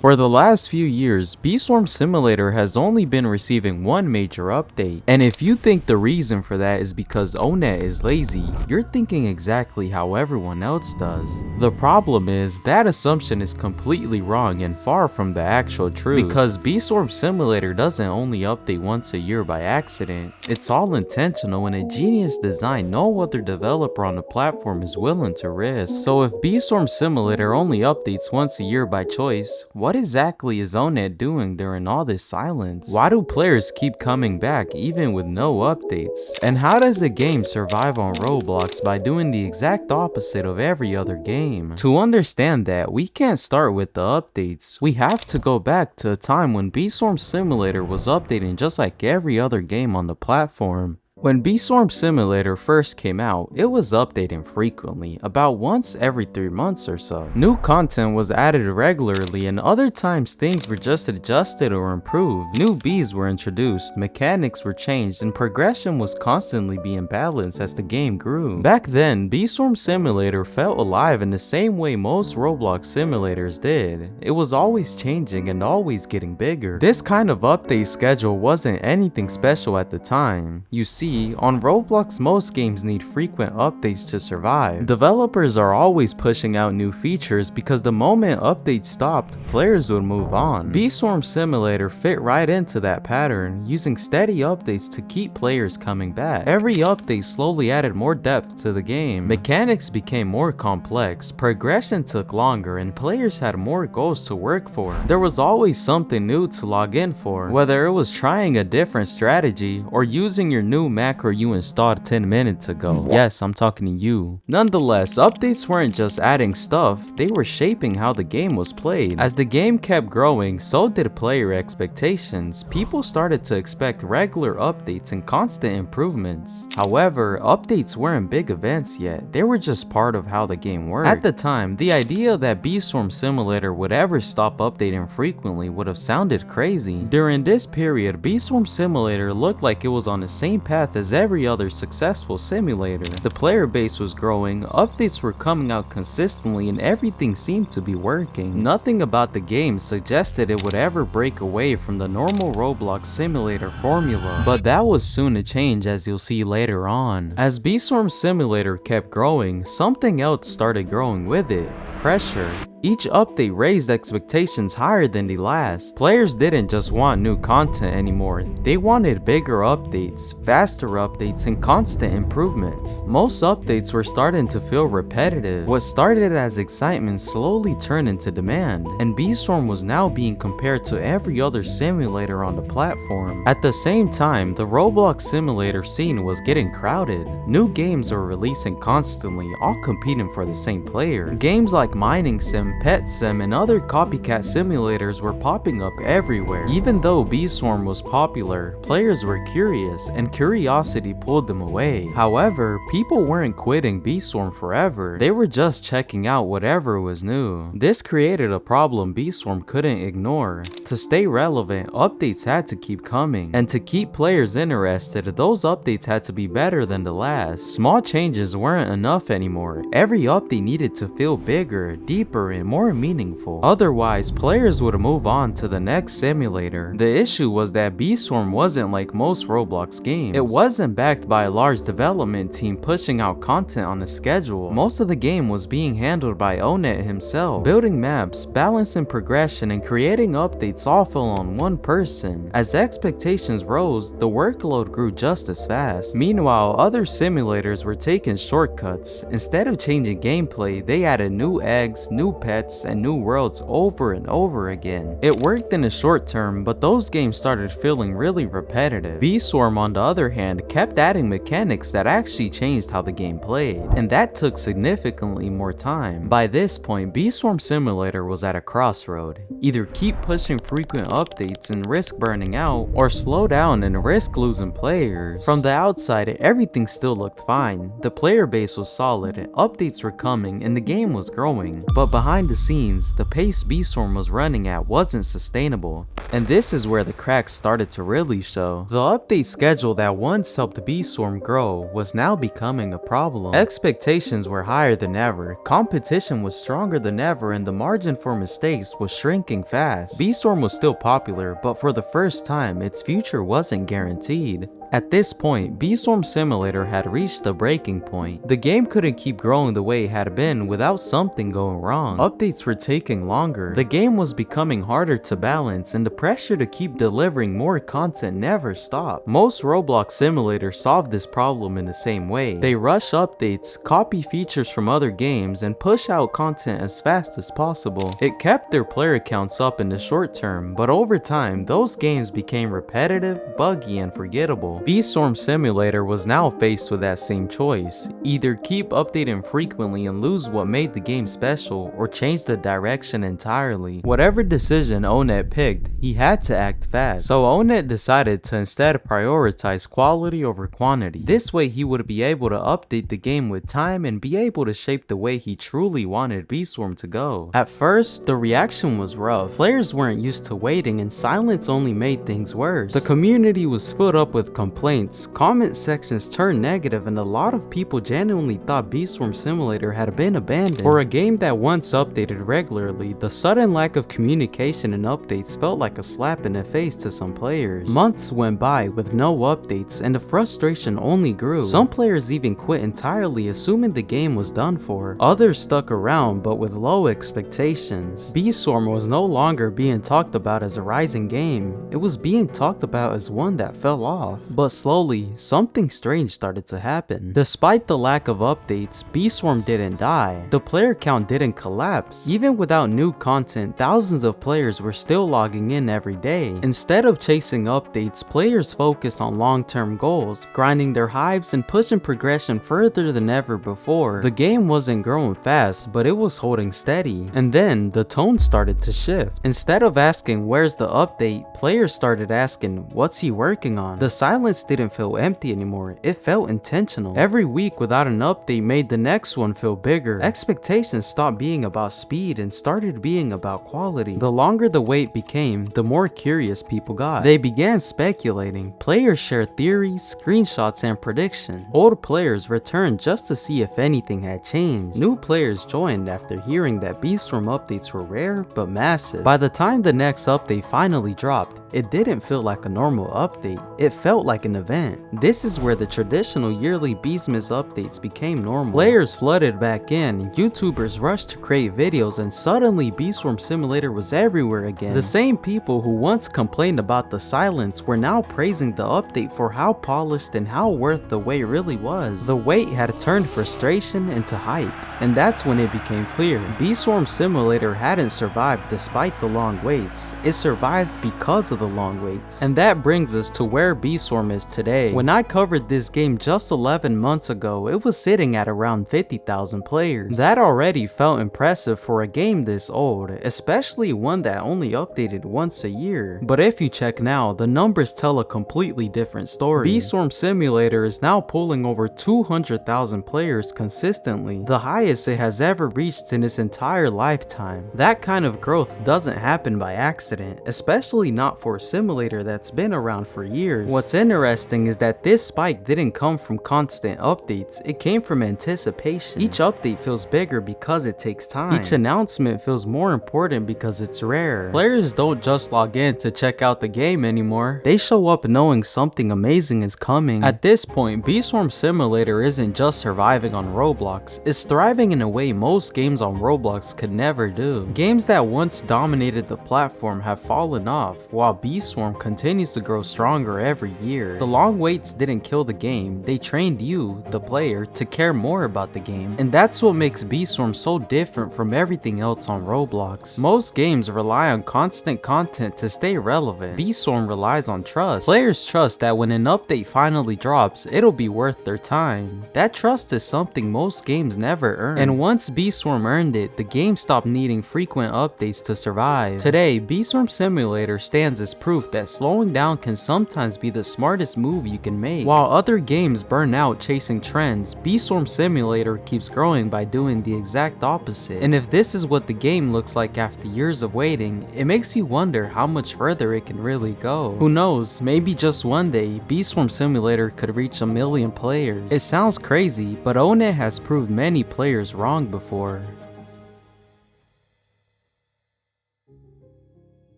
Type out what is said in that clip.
For the last few years, Beeswarm Simulator has only been receiving one major update, and if you think the reason for that is because Onet is lazy, you're thinking exactly how everyone else does. The problem is, that assumption is completely wrong and far from the actual truth, because Beeswarm Simulator doesn't only update once a year by accident, it's all intentional and a genius design no other developer on the platform is willing to risk. So if Beeswarm Simulator only updates once a year by choice, what exactly is Onet doing during all this silence? Why do players keep coming back even with no updates? And how does a game survive on Roblox by doing the exact opposite of every other game? To understand that, we can't start with the updates. We have to go back to a time when Beeswarm Simulator was updating just like every other game on the platform. When Beeswarm Simulator first came out, it was updating frequently, about once every 3 months or so. New content was added regularly, and other times things were just adjusted or improved. New bees were introduced, mechanics were changed, and progression was constantly being balanced as the game grew. Back then, Beeswarm Simulator felt alive in the same way most Roblox simulators did. It was always changing and always getting bigger. This kind of update schedule wasn't anything special at the time. You see, on Roblox, most games need frequent updates to survive. Developers are always pushing out new features because the moment updates stopped, players would move on. Beeswarm Simulator fit right into that pattern, using steady updates to keep players coming back. Every update slowly added more depth to the game. Mechanics became more complex, progression took longer, and players had more goals to work for. There was always something new to log in for, whether it was trying a different strategy or using your new macro you installed 10 minutes ago. Yes, I'm talking to you. Nonetheless, updates weren't just adding stuff, they were shaping how the game was played. As the game kept growing, so did player expectations. People started to expect regular updates and constant improvements. However, updates weren't big events yet, they were just part of how the game worked. At the time, the idea that Beeswarm Simulator would ever stop updating frequently would have sounded crazy. During this period, Beeswarm Simulator looked like it was on the same path as every other successful simulator. The player base was growing, updates were coming out consistently, and everything seemed to be working. Nothing about the game suggested it would ever break away from the normal Roblox simulator formula, but that was soon to change, as you'll see later on. As Beeswarm Simulator kept growing, something else started growing with it: pressure. Each update raised expectations higher than the last. Players didn't just want new content anymore, they wanted bigger updates, faster updates, and constant improvements. Most updates were starting to feel repetitive. What started as excitement slowly turned into demand, and Beeswarm was now being compared to every other simulator on the platform. At the same time, the Roblox simulator scene was getting crowded. New games were releasing constantly, all competing for the same player. Games like Mining Sim, Pet Sim, and other copycat simulators were popping up everywhere. Even though Beeswarm was popular, players were curious, and curiosity pulled them away. However, people weren't quitting Beeswarm forever, they were just checking out whatever was new. This created a problem Beeswarm couldn't ignore. To stay relevant, updates had to keep coming, and to keep players interested, those updates had to be better than the last. Small changes weren't enough anymore. Every update needed to feel bigger, deeper, and more meaningful. Otherwise, players would move on to the next simulator. The issue was that Beeswarm wasn't like most Roblox games. It wasn't backed by a large development team pushing out content on a schedule. Most of the game was being handled by Onet himself. Building maps, balancing progression, and creating updates all fell on one person. As expectations rose, the workload grew just as fast. Meanwhile, other simulators were taking shortcuts. Instead of changing gameplay, they added new eggs, new pets, and new worlds over and over again. It worked in the short term, but those games started feeling really repetitive. Beeswarm, on the other hand, kept adding mechanics that actually changed how the game played, and that took significantly more time. By this point, Beeswarm Simulator was at a crossroad. Either keep pushing frequent updates and risk burning out, or slow down and risk losing players. From the outside, everything still looked fine. The player base was solid, updates were coming, and the game was growing. But behind behind the scenes, the pace B-Storm was running at wasn't sustainable. And this is where the cracks started to really show. The update schedule that once helped B-Storm grow was now becoming a problem. Expectations were higher than ever, competition was stronger than ever, and the margin for mistakes was shrinking fast. B-Storm was still popular, but for the first time, its future wasn't guaranteed. At this point, B-Storm Simulator had reached a breaking point. The game couldn't keep growing the way it had been without something going wrong. Updates were taking longer, the game was becoming harder to balance, and the pressure to keep delivering more content never stopped. Most Roblox simulators solve this problem in the same way. They rush updates, copy features from other games, and push out content as fast as possible. It kept their player counts up in the short term, but over time, those games became repetitive, buggy, and forgettable. B-Storm Simulator was now faced with that same choice. Either keep updating frequently and lose what made the game special, or change the direction entirely. Whatever decision Onet picked, he had to act fast. So Onet decided to instead prioritize quality over quantity. This way he would be able to update the game with time and be able to shape the way he truly wanted B-Storm to go. At first, the reaction was rough. Players weren't used to waiting, and silence only made things worse. The community was filled up with complaints, comment sections turned negative, and a lot of people genuinely thought B-Storm Simulator had been abandoned. For a game that once updated regularly, the sudden lack of communication and updates felt like a slap in the face to some players. Months went by with no updates, and the frustration only grew. Some players even quit entirely, assuming the game was done for. Others stuck around, but with low expectations. B-Storm was no longer being talked about as a rising game, it was being talked about as one that fell off. But slowly, something strange started to happen. Despite the lack of updates, B-Storm didn't die. The player count didn't collapse. Even without new content, thousands of players were still logging in every day. Instead of chasing updates, players focused on long-term goals, grinding their hives and pushing progression further than ever before. The game wasn't growing fast, but it was holding steady. And then, the tone started to shift. Instead of asking, "Where's the update?" players started asking, "What's he working on?" The silence didn't feel empty anymore, it felt intentional. Every week without an update made the next one feel bigger. Expectations stopped being about speed and started being about quality. The longer the wait became, the more curious people got. They began speculating. Players shared theories, screenshots, and predictions. Old players returned just to see if anything had changed. New players joined after hearing that B-Storm updates were rare but massive. By the time the next update finally dropped, it didn't feel like a normal update, it felt like an event. This is where the traditional yearly Beastmas updates became normal. Players flooded back in, YouTubers rushed to create videos, and suddenly B-Storm Simulator was everywhere again. The same people who once complained about the silence were now praising the update for how polished and how worth the wait really was. The wait had turned frustration into hype, and that's when it became clear. B-Storm Simulator hadn't survived despite the long waits, it survived because of the long waits. And that brings us to where B-Storm is today. When I covered this game just 11 months ago, it was sitting at around 50,000 players. That already felt impressive for a game this old, especially one that only updated once a year. But if you check now, the numbers tell a completely different story. B-Storm Simulator is now pulling over 200,000 players consistently, the highest it has ever reached in its entire lifetime. That kind of growth doesn't happen by accident, especially not for a simulator that's been around for years. What's interesting is that this spike didn't come from constant updates, it came from anticipation. Each update feels bigger because it takes time. Each announcement feels more important because it's rare. Players don't just log in to check out the game anymore, they show up knowing something amazing is coming. At this point, B-Storm Simulator isn't just surviving on Roblox, it's thriving in a way most games on Roblox could never do. Games that once dominated the platform have fallen off, while B-Storm continues to grow stronger every year. The long waits didn't kill the game, they trained you, the player, to care more about the game. And that's what makes B-Storm so different from everything else on Roblox. Most games rely on constant content to stay relevant. B-Storm relies on trust. Players trust that when an update finally drops, it'll be worth their time. That trust is something most games never earn. And once B-Storm earned it, the game stopped needing frequent updates to survive. Today, B-Storm Simulator stands as proof that slowing down can sometimes be the smart smartest move you can make. While other games burn out chasing trends, Beestorm Simulator keeps growing by doing the exact opposite. And if this is what the game looks like after years of waiting, it makes you wonder how much further it can really go. Who knows, maybe just one day, Beestorm Simulator could reach 1 million players. It sounds crazy, but ONET has proved many players wrong before.